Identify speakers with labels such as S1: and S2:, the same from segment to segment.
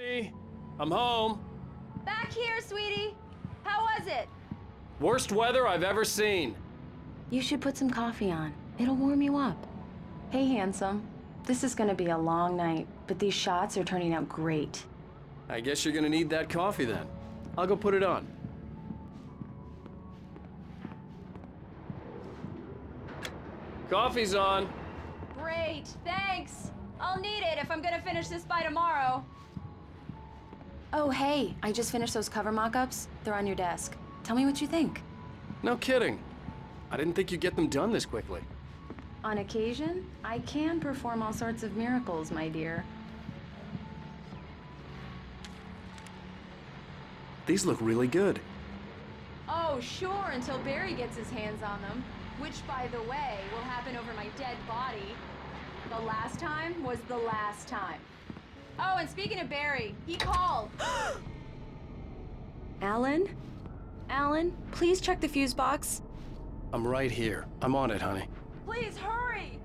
S1: Honey, I'm home.
S2: Back here, sweetie. How was it?
S1: Worst weather I've ever seen.
S2: You should put some coffee on. It'll warm you up. Hey, handsome. This is gonna be a long night, but these shots are turning out great.
S1: I guess you're gonna need that coffee then. I'll go put it on. Coffee's on.
S2: Great, thanks. I'll need it if I'm gonna finish this by tomorrow. Oh, hey, I just finished those cover mock-ups. They're on your desk. Tell me what you think.
S1: No kidding. I didn't think you'd get them done this quickly.
S2: On occasion, I can perform all sorts of miracles, my dear.
S1: These look really good.
S2: Oh, sure, until Barry gets his hands on them. Which, by the way, will happen over my dead body. The last time was the last time. Oh, and speaking of Barry, he called. Alan? Alan, please check the fuse box.
S1: I'm right here. I'm on it, honey.
S2: Please, hurry!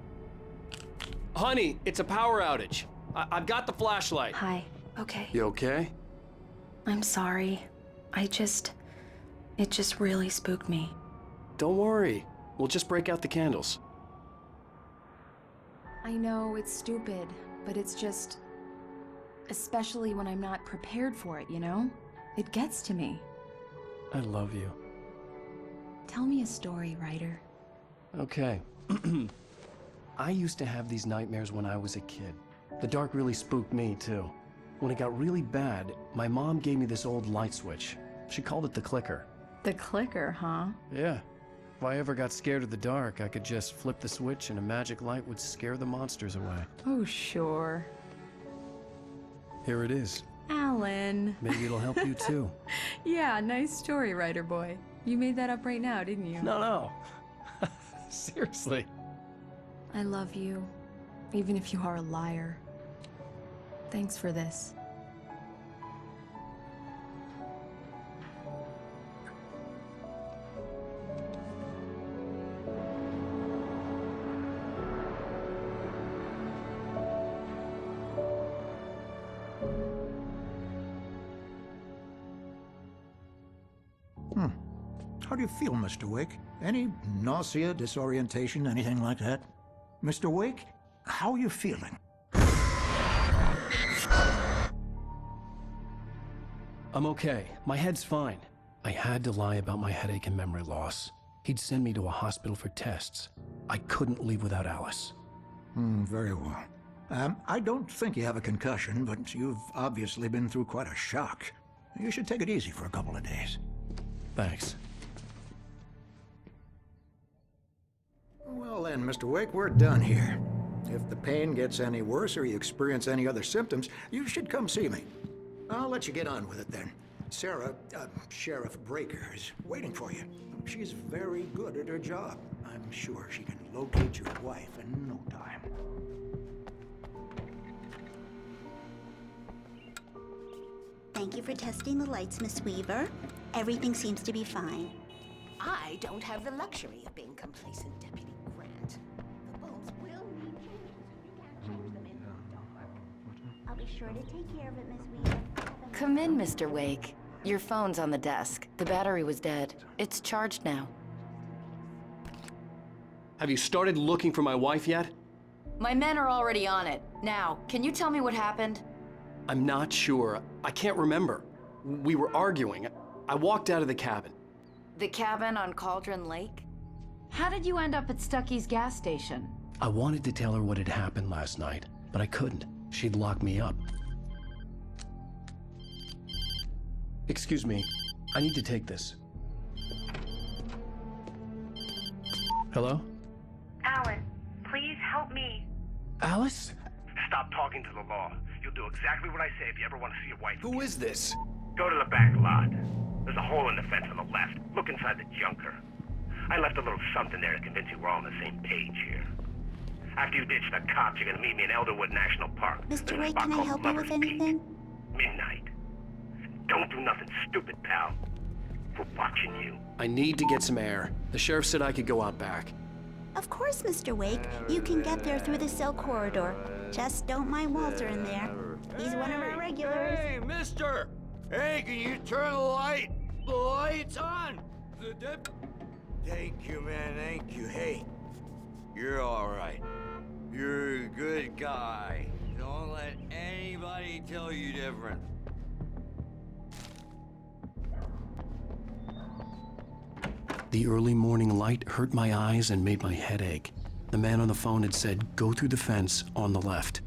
S1: Honey, it's a power outage. I've got the flashlight.
S2: Hi, okay.
S1: You okay?
S2: I'm sorry. It just really spooked me.
S1: Don't worry. We'll just break out the candles.
S2: I know, it's stupid, but it's just... Especially when I'm not prepared for it, you know? It gets to me.
S1: I love you.
S2: Tell me a story, writer.
S1: Okay. I used to have these nightmares when I was a kid. The dark really spooked me, too. When it got really bad, my mom gave me this old light switch. She called it the clicker.
S2: The clicker, huh?
S1: Yeah. If I ever got scared of the dark, I could just flip the switch and a magic light would scare the monsters away.
S2: Oh, sure.
S1: Here it is.
S2: Alan.
S1: Maybe it'll help you, too.
S2: Yeah, nice story, writer boy. You made that up right now, didn't you?
S1: No. Seriously.
S2: I love you, even if you are a liar. Thanks for this.
S3: How do you feel, Mr. Wake? Any nausea, disorientation, anything like that? Mr. Wake, how are you feeling?
S1: I'm okay. My head's fine. I had to lie about my headache and memory loss. He'd send me to a hospital for tests. I couldn't leave without Alice.
S3: Very well. I don't think you have a concussion, but you've obviously been through quite a shock. You should take it easy for a couple of days.
S1: Thanks.
S3: Well then, Mr. Wake, we're done here. If the pain gets any worse or you experience any other symptoms, you should come see me. I'll let you get on with it then. Sarah, Sheriff Breaker, is waiting for you. She's very good at her job. I'm sure she can locate your wife in no time.
S4: Thank you for testing the lights, Miss Weaver. Everything seems to be fine.
S5: I don't have the luxury of being complacent, Deputy Grant. The bulbs will need changing, so you can't change them in the dark.
S4: I'll be sure to take care of it, Miss Weaver.
S6: Come in, Mr. Wake. Your phone's on the desk. The battery was dead. It's charged now.
S1: Have you started looking for my wife yet?
S6: My men are already on it. Now, can you tell me what happened?
S1: I'm not sure. I can't remember. We were arguing. I walked out of the cabin.
S6: The cabin on Cauldron Lake?
S2: How did you end up at Stucky's gas station?
S1: I wanted to tell her what had happened last night, but I couldn't. She'd lock me up. Excuse me. I need to take this. Hello?
S7: Alan, please help me.
S1: Alice?
S8: Stop talking to the law. You'll do exactly what I say if you ever want to see your wife.
S1: Who is this?
S8: Go to the back lot. There's a hole in the fence on the left. Look inside the junker. I left a little something there to convince you we're all on the same page here. After you ditch the cops, you're gonna meet me in Elderwood National Park.
S4: Mr. Wake, can I help you with anything?
S8: Midnight. Don't do nothing stupid, pal. We're watching you.
S1: I need to get some air. The sheriff said I could go out back.
S4: Of course, Mr. Wake. You can get there through the cell corridor. Just don't mind Walter in there. He's one of our regulars.
S9: Hey, mister! Hey, can you turn the light? The light's on! Thank you, man, thank you. Hey, you're all right. You're a good guy. Don't let anybody tell you different.
S1: The early morning light hurt my eyes and made my head ache. The man on the phone had said, go through the fence on the left.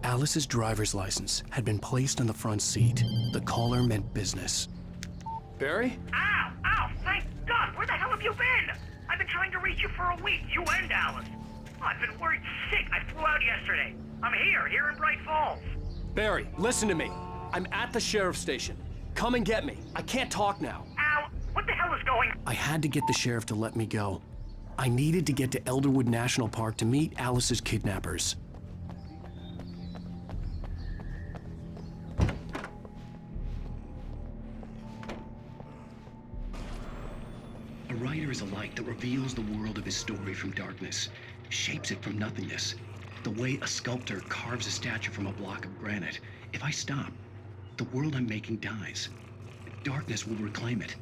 S1: Alice's driver's license had been placed on the front seat. The caller meant business. Barry?
S8: Ow! Ow! Thank God! Where the hell have you been? I've been trying to reach you for a week, you and Alice. I've been worried sick. I flew out yesterday. I'm here in Bright Falls.
S1: Barry, listen to me. I'm at the sheriff's station. Come and get me. I can't talk now.
S8: Ow! What the hell is going on?
S1: I had to get the sheriff to let me go. I needed to get to Elderwood National Park to meet Alice's kidnappers. A writer is a light that reveals the world of his story from darkness, shapes it from nothingness. The way a sculptor carves a statue from a block of granite. If I stop, the world I'm making dies. Darkness will reclaim it.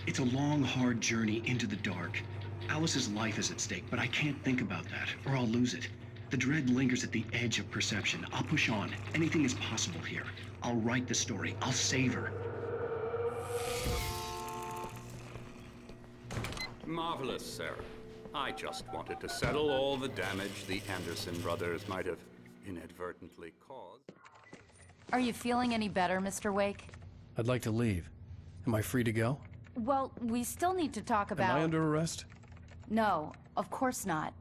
S1: It's a long, hard journey into the dark. Alice's life is at stake, but I can't think about that, or I'll lose it. The dread lingers at the edge of perception. I'll push on. Anything is possible here. I'll write the story. I'll save her.
S10: Marvelous, Sarah. I just wanted to settle all the damage the Anderson brothers might have inadvertently caused.
S6: Are you feeling any better, Mr. Wake?
S1: I'd like to leave. Am I free to go?
S6: Well, we still need to talk about...
S1: Am I under arrest?
S6: No, of course not.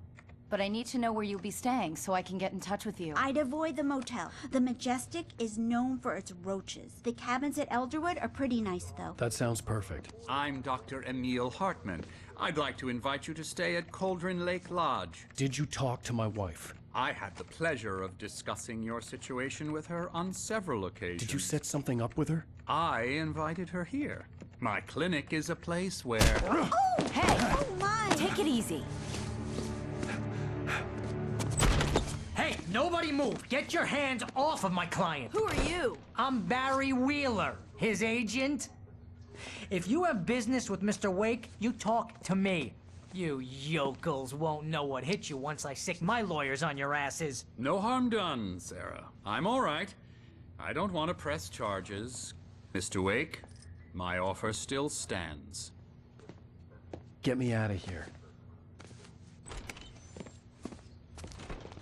S6: But I need to know where you'll be staying so I can get in touch with you.
S4: I'd avoid the motel. The Majestic is known for its roaches. The cabins at Elderwood are pretty nice, though.
S1: That sounds perfect.
S10: I'm Dr. Emil Hartman. I'd like to invite you to stay at Cauldron Lake Lodge.
S1: Did you talk to my wife?
S10: I had the pleasure of discussing your situation with her on several occasions.
S1: Did you set something up with her?
S10: I invited her here. My clinic is a place where...
S4: Oh!
S6: Hey!
S4: Oh, my!
S6: Take it easy.
S11: Hey, nobody move! Get your hands off of my client!
S2: Who are you?
S11: I'm Barry Wheeler, his agent. If you have business with Mr. Wake, you talk to me. You yokels won't know what hit you once I sick my lawyers on your asses.
S10: No harm done, Sarah. I'm all right. I don't want to press charges. Mr. Wake, my offer still stands.
S1: Get me out of here.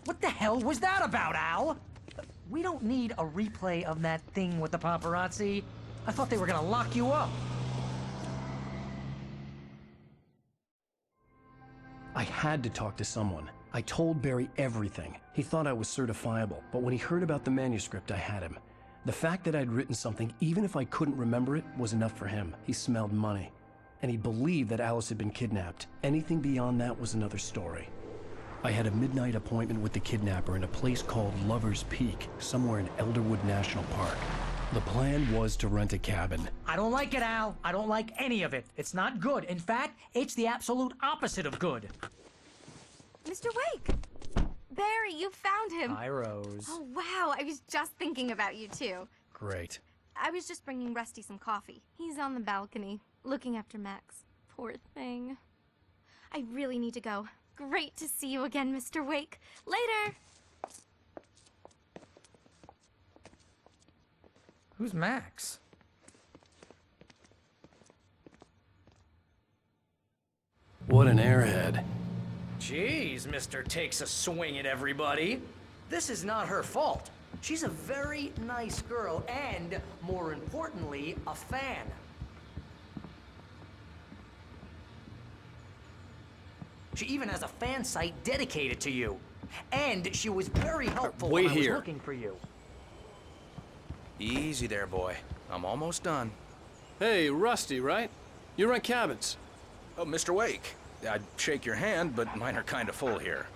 S11: What the hell was that about, Al? We don't need a replay of that thing with the paparazzi. I thought they were gonna lock you up.
S1: I had to talk to someone. I told Barry everything. He thought I was certifiable, but when he heard about the manuscript, I had him. The fact that I'd written something, even if I couldn't remember it, was enough for him. He smelled money. And he believed that Alice had been kidnapped. Anything beyond that was another story. I had a midnight appointment with the kidnapper in a place called Lover's Peak, somewhere in Elderwood National Park. The plan was to rent a cabin.
S11: I don't like it, Al. I don't like any of it. It's not good. In fact, it's the absolute opposite of good.
S12: Mr. Wake! Barry, you found him!
S11: Hi, Rose.
S12: Oh, wow. I was just thinking about you, too.
S1: Great.
S12: I was just bringing Rusty some coffee. He's on the balcony, looking after Max. Poor thing. I really need to go. Great to see you again, Mr. Wake. Later!
S11: Who's Max?
S1: What an airhead.
S13: Jeez, Mr. Takes a swing at everybody. This is not her fault. She's a very nice girl and, more importantly, a fan. She even has a fan site dedicated to you. And she was very helpful when I was looking for you.
S14: Easy there, boy. I'm almost done.
S1: Hey, Rusty, right? You rent cabins.
S14: Oh, Mr. Wake. I'd shake your hand, but mine are kind of full here.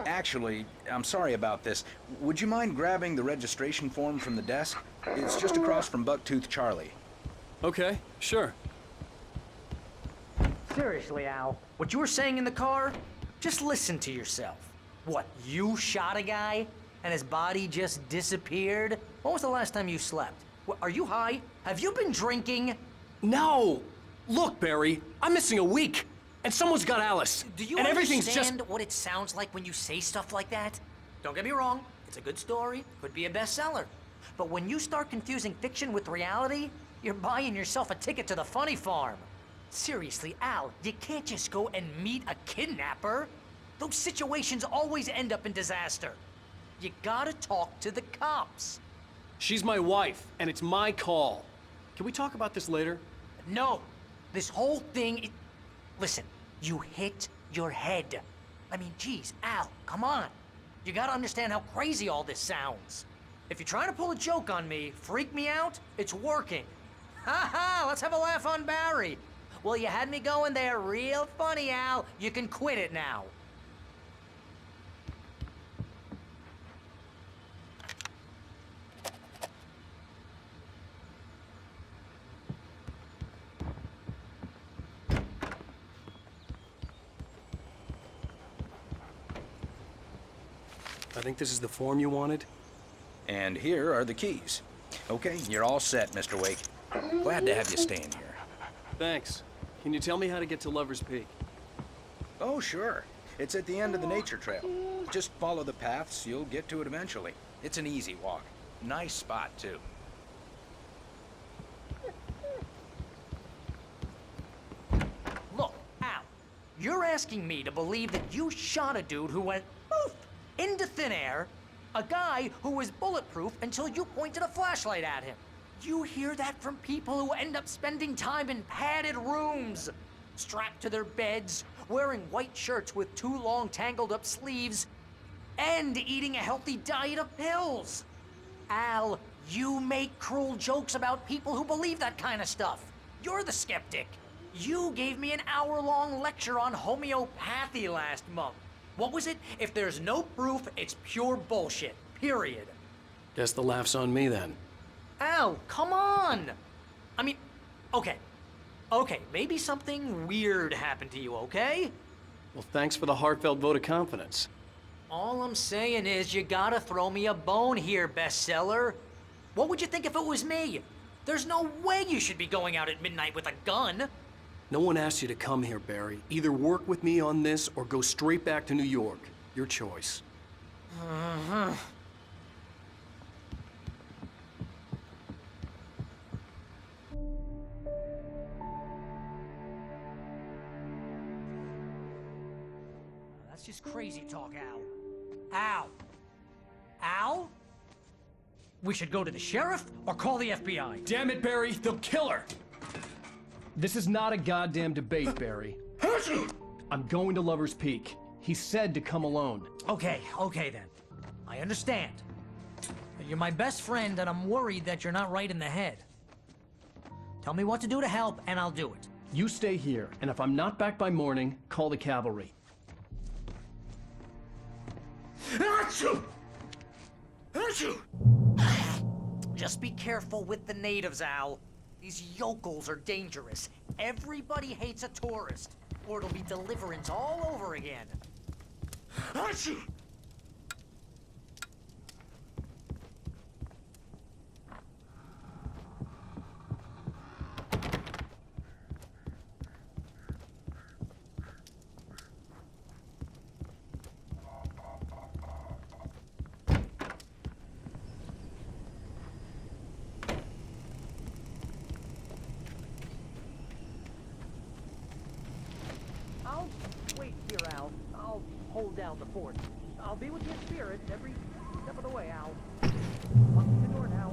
S14: Actually, I'm sorry about this. Would you mind grabbing the registration form from the desk? It's just across from Bucktooth Charlie.
S1: Okay, sure.
S13: Seriously, Al, what you were saying in the car? Just listen to yourself. What, you shot a guy and his body just disappeared? When was the last time you slept? What, are you high? Have you been drinking?
S1: No! Look, Barry, I'm missing a week, and someone's got Alice.
S13: Do you
S1: and everything's
S13: understand
S1: just...
S13: what it sounds like when you say stuff like that? Don't get me wrong, it's a good story, could be a bestseller. But when you start confusing fiction with reality, you're buying yourself a ticket to the funny farm. Seriously, Al, you can't just go and meet a kidnapper. Those situations always end up in disaster. You gotta talk to the cops.
S1: She's my wife, and it's my call. Can we talk about this later?
S13: No, this whole thing, listen, you hit your head. I mean, geez, Al, come on. You gotta understand how crazy all this sounds. If you're trying to pull a joke on me, freak me out, it's working. Ha ha, let's have a laugh on Barry. Well, you had me going there real funny, Al. You can quit it now.
S1: I think this is the form you wanted.
S14: And here are the keys. Okay, you're all set, Mr. Wake. Glad to have you staying here.
S1: Thanks. Can you tell me how to get to Lover's Peak?
S14: Oh, sure. It's at the end of the nature trail. Just follow the paths, you'll get to it eventually. It's an easy walk. Nice spot, too.
S13: Look, Al, you're asking me to believe that you shot a dude who went poof into thin air, a guy who was bulletproof until you pointed a flashlight at him. You hear that from people who end up spending time in padded rooms, strapped to their beds, wearing white shirts with too long tangled up sleeves, and eating a healthy diet of pills. Al, you make cruel jokes about people who believe that kind of stuff. You're the skeptic. You gave me an hour-long lecture on homeopathy last month. What was it? If there's no proof, it's pure bullshit. Period.
S1: Guess the laugh's on me then.
S13: Al, come on! I mean, okay. Okay, maybe something weird happened to you, okay?
S1: Well, thanks for the heartfelt vote of confidence.
S13: All I'm saying is you gotta throw me a bone here, bestseller. What would you think if it was me? There's no way you should be going out at midnight with a gun.
S1: No one asked you to come here, Barry. Either work with me on this or go straight back to New York. Your choice.
S11: That's just crazy talk, Al. Al! Al? We should go to the sheriff or call the FBI.
S1: Damn it, Barry, they'll kill her! This is not a goddamn debate, Barry. I'm going to Lover's Peak. He said to come alone.
S11: Okay then. I understand. But you're my best friend, and I'm worried that you're not right in the head. Tell me what to do to help, and I'll do it.
S1: You stay here, and if I'm not back by morning, call the cavalry.
S13: Achoo! Achoo! Just be careful with the natives, Al. These yokels are dangerous. Everybody hates a tourist, or it'll be Deliverance all over again. Achoo! I'll wait here, Al. I'll hold down the fort. I'll be with you in spirit every step of the way, Al. Lock the door now.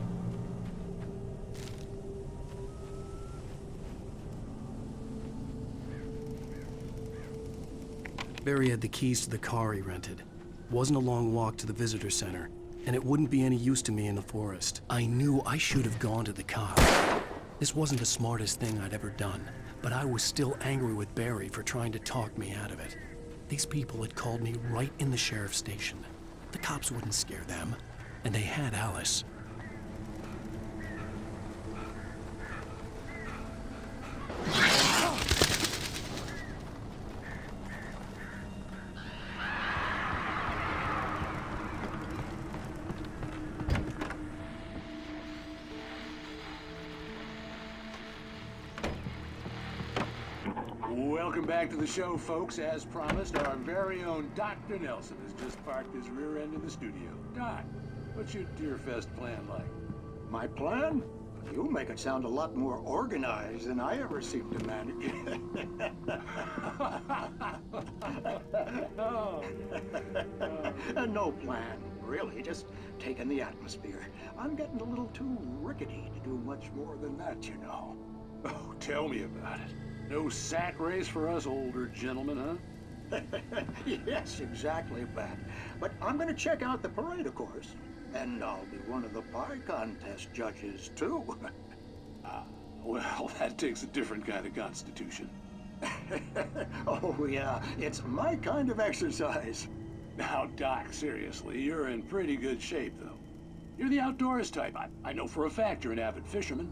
S1: Barry had the keys to the car he rented. Wasn't a long walk to the visitor center, and it wouldn't be any use to me in the forest. I knew I should have gone to the cops. This wasn't the smartest thing I'd ever done, But I was still angry with Barry for trying to talk me out of it. These people had called me right in the sheriff's station. The cops wouldn't scare them, and they had Alice.
S15: Welcome back to the show, folks. As promised, our very own Dr. Nelson has just parked his rear end in the studio. Doc, what's your Deer Fest plan like?
S3: My plan? You make it sound a lot more organized than I ever seem to manage. No plan, really. Just taking the atmosphere. I'm getting a little too rickety to do much more than that, you know.
S15: Oh, tell me about it. No sack race for us older gentlemen, huh?
S3: Yes, exactly, Pat. But I'm going to check out the parade, of course. And I'll be one of the pie contest judges, too.
S15: Well, that takes a different kind of constitution.
S3: Oh, yeah. It's my kind of exercise.
S15: Now, Doc, seriously, you're in pretty good shape, though. You're the outdoors type. I know for a fact you're an avid fisherman.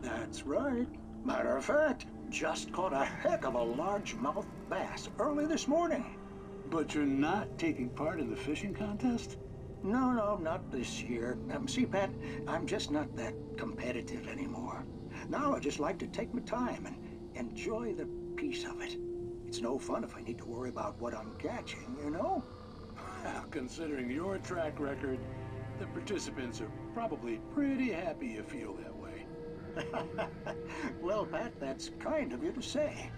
S3: That's right. Matter of fact, just caught a heck of a largemouth bass early this morning.
S15: But you're not taking part in the fishing contest?
S3: No, not this year. See, Pat, I'm just not that competitive anymore. Now I just like to take my time and enjoy the peace of it. It's no fun if I need to worry about what I'm catching, you know?
S15: Well, considering your track record, the participants are probably pretty happy you feel that way.
S3: Well, Pat, that's kind of you to say.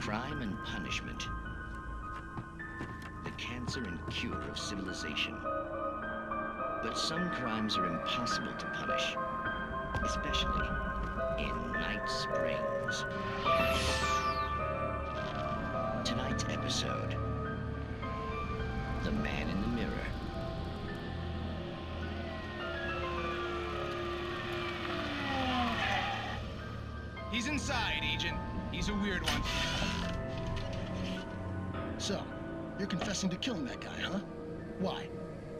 S16: Crime and punishment. The cancer and cure of civilization. But some crimes are impossible to punish, especially in Night Springs. Tonight's episode, The Man in the Mirror.
S17: He's inside, Agent. He's a weird one.
S18: So, you're confessing to killing that guy, huh? Why?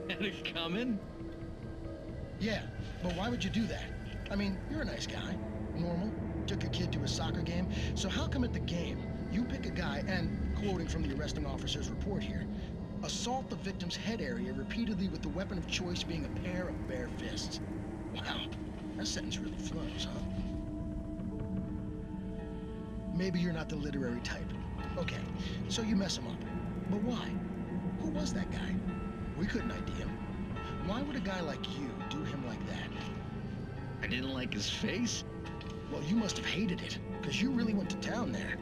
S16: Had it coming?
S18: Yeah, but why would you do that? I mean, you're a nice guy. Normal. Took your kid to a soccer game. So how come at the game, you pick a guy and, quoting from the arresting officer's report here, assault the victim's head area repeatedly with the weapon of choice being a pair of bare fists? Wow, that sentence really flows, huh? Maybe you're not the literary type. Okay, so you mess him up. But why? Who was that guy? We couldn't ID him. Why would a guy like you do him like that?
S16: I didn't like his face?
S18: Well, you must have hated it, because you really went to town there.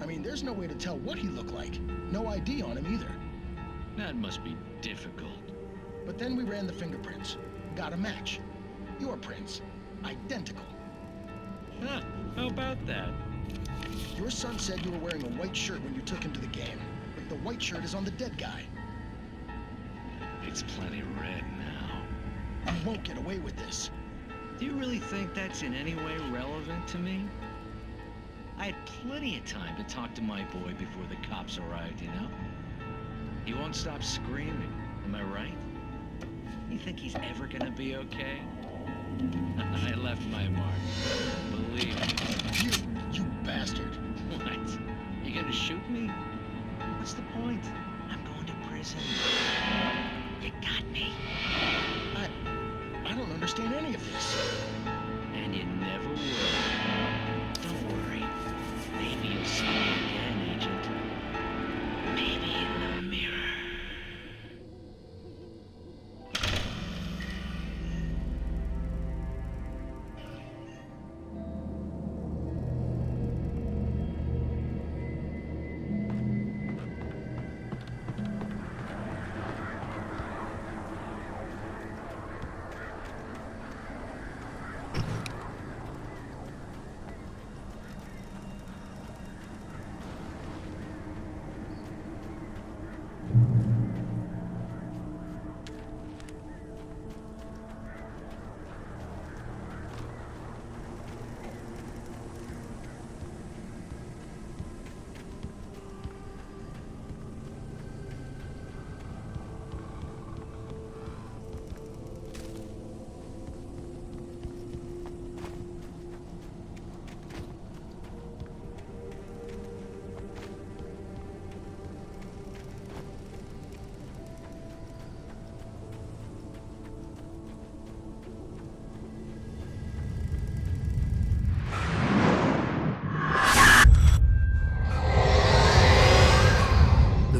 S18: I mean, there's no way to tell what he looked like. No ID on him either.
S16: That must be difficult.
S18: But then we ran the fingerprints. Got a match. Your prints. Identical.
S16: Huh, how about that?
S18: Your son said you were wearing a white shirt when you took him to the game, but the white shirt is on the dead guy.
S16: It's plenty red now.
S18: You won't get away with this.
S16: Do you really think that's in any way relevant to me? I had plenty of time to talk to my boy before the cops arrived, you know? He won't stop screaming, am I right? You think he's ever gonna be okay? I left my mark. Believe me.
S18: You bastard.
S16: What? You gonna shoot me? What's the point? I'm going to prison. You got me.
S18: I don't understand any of this.
S16: And you never will. Don't worry. Maybe you'll see me again, Agent. Maybe in the mirror.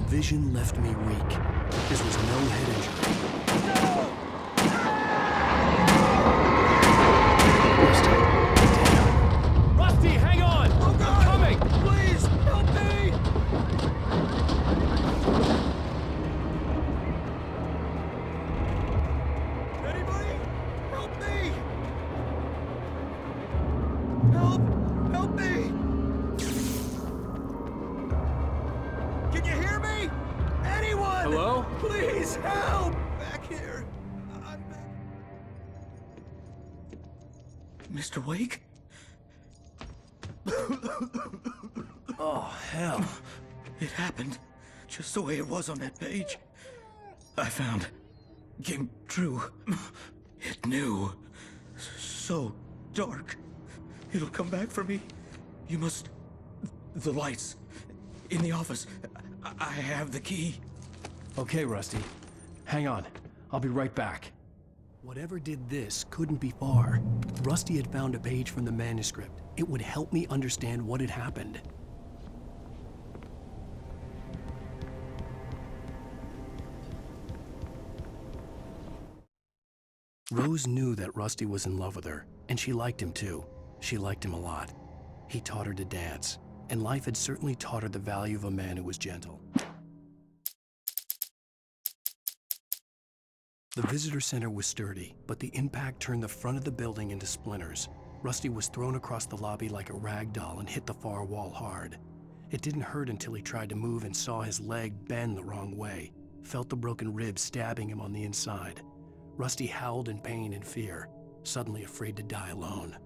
S1: Vision left me weak. This was no head injury.
S19: Rusty, hang on! I'm coming! Please, help me! Anybody? Help me! Help me! Can you hear me? Anyone?
S1: Hello?
S19: Please help! Back here. I'm back.
S14: Mr. Wake?
S1: Oh, hell.
S14: It happened just the way it was on that page. I found. Came true. It knew. So dark. It'll come back for me. You must... The lights. In the office. I have the key.
S1: Okay, Rusty. Hang on. I'll be right back. Whatever did this couldn't be far. Rusty had found a page from the manuscript. It would help me understand what had happened. Rose knew that Rusty was in love with her, and she liked him too. She liked him a lot. He taught her to dance, and life had certainly taught her the value of a man who was gentle. The visitor center was sturdy, but the impact turned the front of the building into splinters. Rusty was thrown across the lobby like a rag doll and hit the far wall hard. It didn't hurt until he tried to move and saw his leg bend the wrong way, felt the broken ribs stabbing him on the inside. Rusty howled in pain and fear, suddenly afraid to die alone.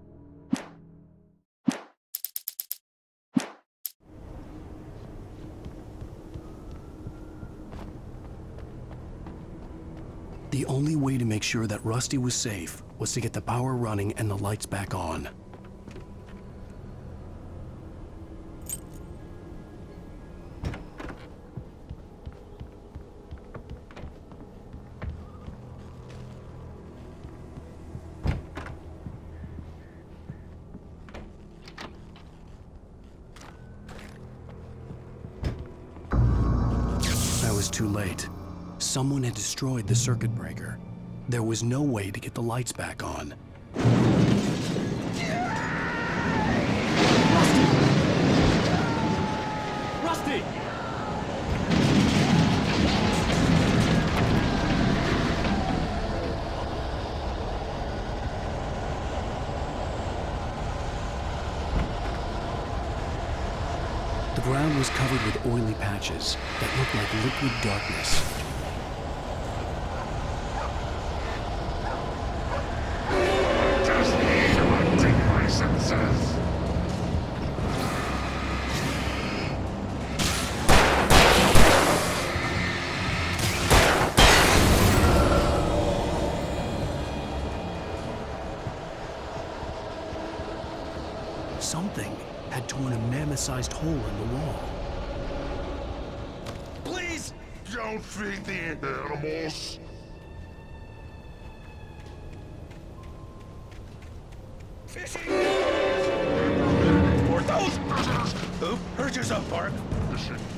S1: The only way to make sure that Rusty was safe was to get the power running and the lights back on. I was too late. Someone had destroyed the circuit breaker. There was no way to get the lights back on.
S19: Rusty!
S1: The ground was covered with oily patches that looked like liquid darkness. Something had torn a mammoth-sized hole in the wall.
S20: Please don't feed the animals.
S14: Fishing! Porthos! Who? Urges up, Park.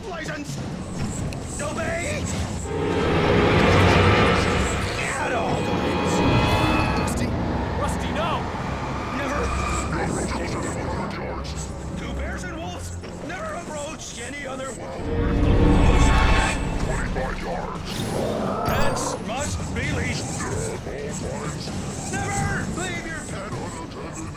S14: License! Obey! At all times!
S19: Rusty! Rusty, no!
S14: Never! Two bears and wolves never approach any other wolf.
S20: 25 yards.
S14: Pets must be leashed. Never leave your pet unattended.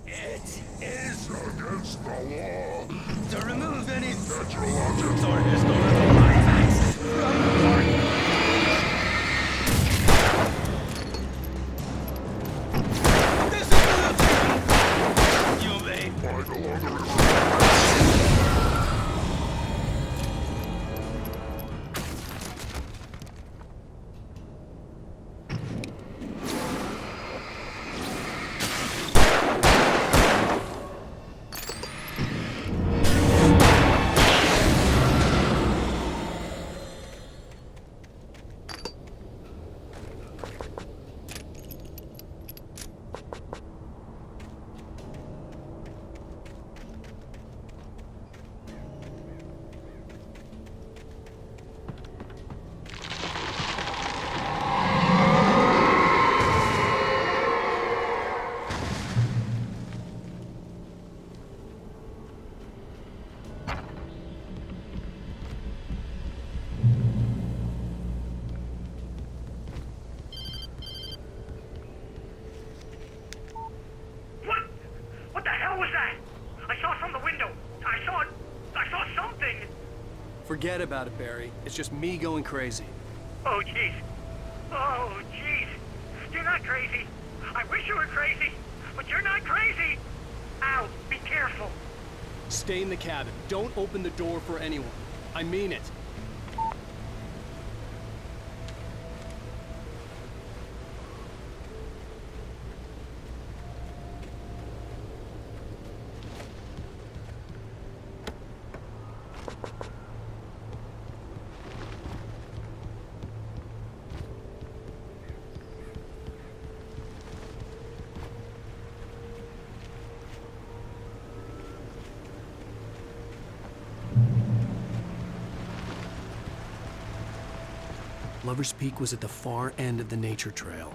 S14: It is
S20: against the law
S14: to remove any
S20: natural objects
S14: or historical artifacts from the park. This is the you obey.
S20: I no longer
S8: What the hell was that? I saw it from the window. I saw something.
S1: Forget about it, Barry. It's just me going crazy.
S8: Oh, jeez. Oh, jeez. You're not crazy. I wish you were crazy, but you're not crazy. Ow, be careful.
S1: Stay in the cabin. Don't open the door for anyone. I mean it. Lover's Peak was at the far end of the nature trail.